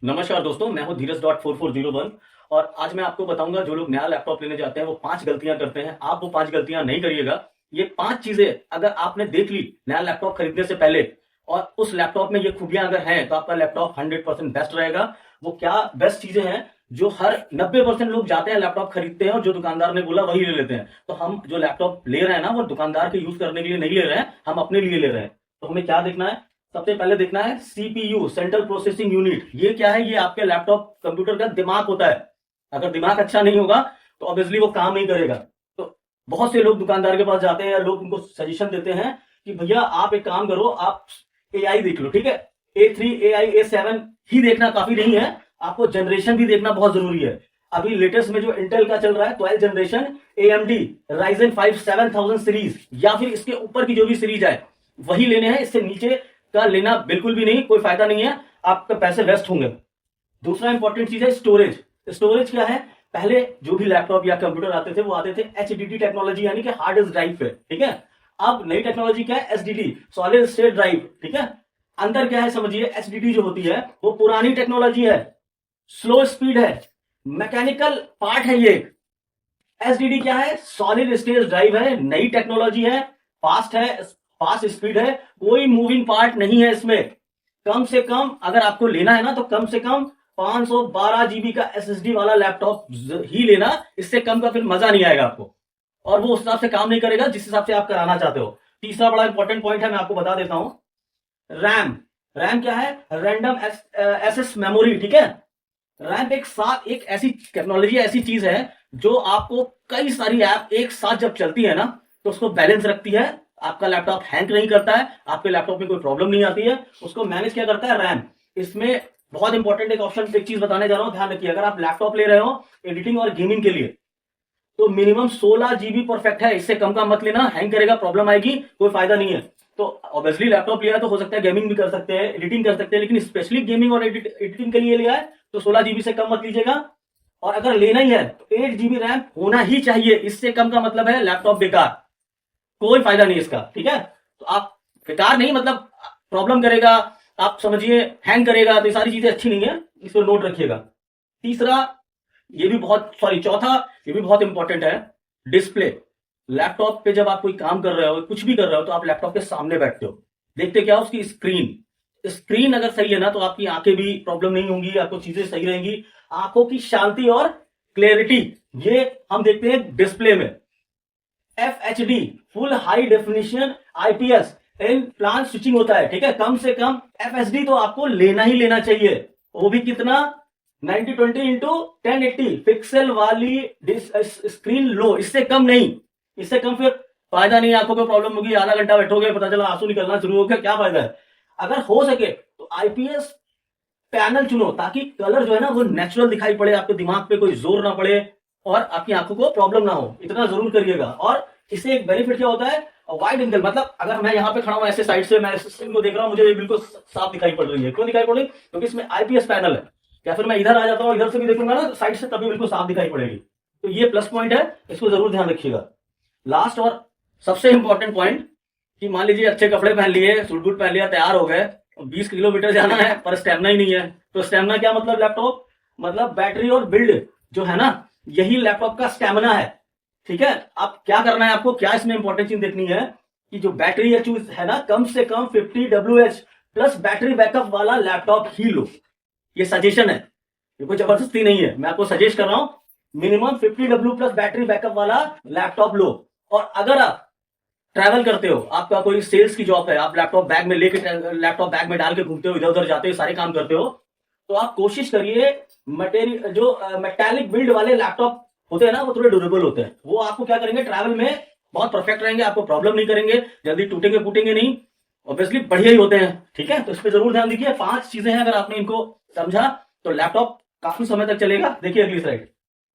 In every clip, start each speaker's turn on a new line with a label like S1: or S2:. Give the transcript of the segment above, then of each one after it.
S1: नमस्कार दोस्तों, मैं हूं धीरज.4401 और आज मैं आपको बताऊंगा जो लोग नया लैपटॉप लेने जाते हैं वो 5 गलतियां करते हैं। आप वो 5 गलतियां नहीं करिएगा। ये 5 चीजें अगर आपने देख ली नया लैपटॉप खरीदने से पहले और उस लैपटॉप में ये खूबियां अगर हैं तो आपका लैपटॉप 100% बेस्ट रहेगा। वो क्या बेस्ट चीजें हैं जो हर 90% लोग जाते हैं लैपटॉप खरीदते हैं और जो दुकानदार ने बोला वही ले लेते हैं। तो हम जो लैपटॉप ले रहे हैं ना वो दुकानदार के यूज करने के लिए नहीं ले रहे हैं, हम अपने लिए ले रहे हैं। तो हमें क्या देखना है? सबसे पहले देखना है सीपीयू, सेंट्रल प्रोसेसिंग यूनिट। ये क्या है? ये आपके लैपटॉप कंप्यूटर का दिमाग होता है। अगर दिमाग अच्छा नहीं होगा तो ऑब्वियसली वो काम नहीं करेगा। तो बहुत से लोग दुकानदार के पास जाते हैं या लोग उनको सजेशन देते हैं कि भैया आप एक काम करो, आप एआई देख लो। ठीक है, A3 AI A7 ही देखना काफी नहीं है, आपको जनरेशन भी देखना बहुत जरूरी है। अभी लेटेस्ट में जो इंटेल का चल रहा है 12th generation AMD Ryzen 5 7000 series या फिर इसके ऊपर की जो भी सीरीज है वही लेने हैं। इससे नीचे का लेना बिल्कुल भी नहीं, कोई फायदा नहीं है, आपके पैसे वेस्ट होंगे। दूसरा इंपॉर्टेंट चीज है स्टोरेज। स्टोरेज क्या है? पहले जो भी लैपटॉप या कंप्यूटर आते थे वो आते थे HDD टेक्नोलॉजी यानी कि हार्ड डिस्क ड्राइव पे। ठीक है, अब नई टेक्नोलॉजी क्या है? SDD, solid state drive. ठीक है, अंदर क्या है समझिए, HDD जो होती है वो पुरानी टेक्नोलॉजी है, स्लो स्पीड है, मैकेनिकल पार्ट है। ये SDD क्या है? सॉलिड स्टेट ड्राइव है, नई टेक्नोलॉजी है, फास्ट है, फास्ट स्पीड है, कोई मूविंग पार्ट नहीं है इसमें। कम से कम अगर आपको लेना है ना तो कम से कम 512 जीबी का SSD वाला लैपटॉप ही लेना, इससे कम का फिर मजा नहीं आएगा आपको और वो उस हिसाब से काम नहीं करेगा जिस हिसाब से आप कराना चाहते हो। तीसरा बड़ा इंपॉर्टेंट पॉइंट है, मैं आपको बता देता हूं, रैम। रैम क्या है? Random access memory. ठीक है, रैम एक ऐसी टेक्नोलॉजी, ऐसी चीज है जो आपको कई सारी ऐप एक साथ जब चलती है ना तो उसको बैलेंस रखती है। आपका लैपटॉप हैंग नहीं करता है, आपके लैपटॉप में कोई प्रॉब्लम नहीं आती है, उसको मैनेज क्या करता है? रैम। इसमें बहुत इंपॉर्टेंट एक ऑप्शन, एक चीज बताने जा रहा हूं, ध्यान रखिए। अगर आप लैपटॉप ले रहे हो एडिटिंग और गेमिंग के लिए तो मिनिमम 16 जीबी परफेक्ट है, इससे कम का मत लेना, हैंग करेगा, प्रॉब्लम आएगी, कोई फायदा नहीं है। तो ऑब्वियसली लैपटॉप लिया है तो हो सकता है गेमिंग भी कर सकते हैं, एडिटिंग कर सकते हैं, लेकिन स्पेशली गेमिंग और एडिटिंग के लिए लिया है तो 16 जीबी से कम मत लीजिएगा। और अगर लेना ही है तो 8 जीबी रैम होना ही चाहिए, इससे कम का मतलब है लैपटॉप बेकार, कोई फायदा नहीं इसका। ठीक है, तो आप बेकार नहीं मतलब प्रॉब्लम करेगा, आप समझिए हैंग करेगा, तो ये सारी चीजें अच्छी नहीं है, इसको नोट रखिएगा। तीसरा, ये भी बहुत सॉरी चौथा, ये भी बहुत इंपॉर्टेंट है, डिस्प्ले। लैपटॉप पे जब आप कोई काम कर रहे हो, कुछ भी कर रहे हो, तो आप लैपटॉप के सामने बैठते हो, देखते क्या? उसकी स्क्रीन। स्क्रीन अगर सही है ना तो आपकी आंखें भी प्रॉब्लम नहीं होंगी, आपको चीजें सही रहेंगी, आंखों की शांति और क्लियरिटी ये हम देखते हैं डिस्प्ले में। FHD, full high definition IPS इन प्लान स्विचिंग होता है। ठीक है, कम से कम FHD तो आपको लेना ही लेना चाहिए, वो भी कितना? 9020 इंटू 1080 पिक्सल वाली स्क्रीन लो, इससे कम नहीं, इससे कम फिर फायदा नहीं, आंखों को प्रॉब्लम होगी, आधा घंटा बैठोगे पता चला आंसू निकलना शुरू हो गया, क्या फायदा है? अगर हो सके तो IPS पैनल चुनो ताकि कलर जो है ना वो नेचुरल दिखाई पड़े, आपके दिमाग पे कोई जोर ना पड़े और आपकी आंखों को प्रॉब्लम ना हो, इतना जरूर करिएगा। और इससे एक बेनिफिट क्या होता है? वाइड एंगल, मतलब अगर मैं यहाँ पे खड़ा हूं ऐसे साइड से, मैं स्क्रीन को देख रहा हूं, मुझे बिल्कुल साफ दिखाई पड़ रही है। क्यों दिखाई पड़ रही? क्योंकि इसमें IPS पैनल है। या फिर मैं इधर आ जाता हूँ, इधर से भी देखूंगा ना साइड से, तभी बिल्कुल साफ दिखाई पड़ेगी। तो ये प्लस पॉइंट है, इसको जरूर ध्यान रखिएगा। लास्ट और सबसे इंपॉर्टेंट पॉइंट कि मान लीजिए अच्छे कपड़े पहन लिए, सूट बूट पहन लिया, तैयार हो गए, 20 किलोमीटर जाना है पर स्टेमिना ही नहीं है। तो स्टेमिना क्या मतलब? लैपटॉप मतलब बैटरी और बिल्ड जो है ना, यही लैपटॉप का स्टेमिना है। ठीक है, अब क्या करना है आपको? क्या इसमें इंपॉर्टेंट चीज देखनी है कि जो बैटरी है ना, कम से कम 50 WH प्लस बैटरी बैकअप वाला लैपटॉप ही लो। ये सजेशन है, ये कोई जबरदस्ती नहीं है, मैं आपको सजेस्ट कर रहा हूं, minimum 50W plus battery backup वाला लैपटॉप लो। और अगर आप ट्रैवल करते हो, आपका कोई सेल्स की जॉब है, आप लैपटॉप बैग में लेके, लैपटॉप बैग में डाल के घूमते हो, इधर उधर जाते हो, सारे काम करते हो, तो आप कोशिश करिए मटेरियल जो मेटालिक बिल्ड वाले लैपटॉप होते हैं ना वो थोड़े ड्यूरेबल होते हैं, वो आपको क्या करेंगे? ट्रैवल में बहुत परफेक्ट रहेंगे, आपको प्रॉब्लम नहीं करेंगे, जल्दी टूटेंगे फूटेंगे नहीं, ऑब्वियसली बढ़िया ही होते हैं। ठीक है, तो इस पर जरूर ध्यान दीजिए। 5 चीजें हैं, अगर आपने इनको समझा तो लैपटॉप काफी समय तक चलेगा। देखिए अगली स्लाइड।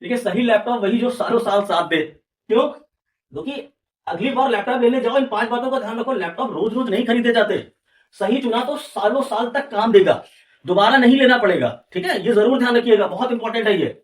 S1: देखिए सही लैपटॉप वही जो सालों साल साथ दे। क्यों? क्योंकि अगली बार लैपटॉप लेने जाओ, इन 5 बातों का ध्यान रखो। लैपटॉप रोज रोज नहीं खरीदे जाते, सही चुना तो सालों साल तक काम देगा, दोबारा नहीं लेना पड़ेगा। ठीक है, ये जरूर ध्यान रखिएगा, बहुत इंपॉर्टेंट है ये।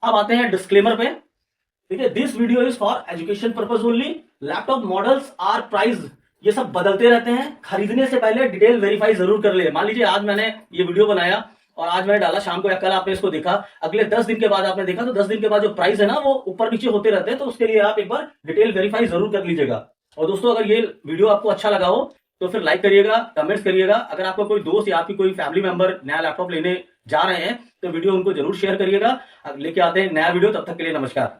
S1: अब आते हैं डिस्क्लेमर पे। ठीक है, this video is for education purpose only, laptop models are price ये सब बदलते रहते हैं, खरीदने से पहले डिटेल वेरीफाई जरूर कर ले। मान लीजिए आज मैंने ये वीडियो बनाया और आज मैंने डाला शाम को या कल आपने इसको देखा, अगले 10 दिन के बाद आपने देखा, तो 10 दिन के बाद जो प्राइस है ना वो ऊपर नीचे होते रहते हैं, तो उसके लिए आप एक बार डिटेल वेरीफाई जरूर कर लीजिएगा। और दोस्तों अगर ये वीडियो आपको अच्छा लगा हो तो फिर लाइक करिएगा, कमेंट्स करिएगा। अगर आपका कोई दोस्त या आपकी कोई फैमिली मेंबर नया लैपटॉप लेने जा रहे हैं तो वीडियो उनको जरूर शेयर करिएगा। लेके आते हैं नया वीडियो, तब तक के लिए नमस्कार।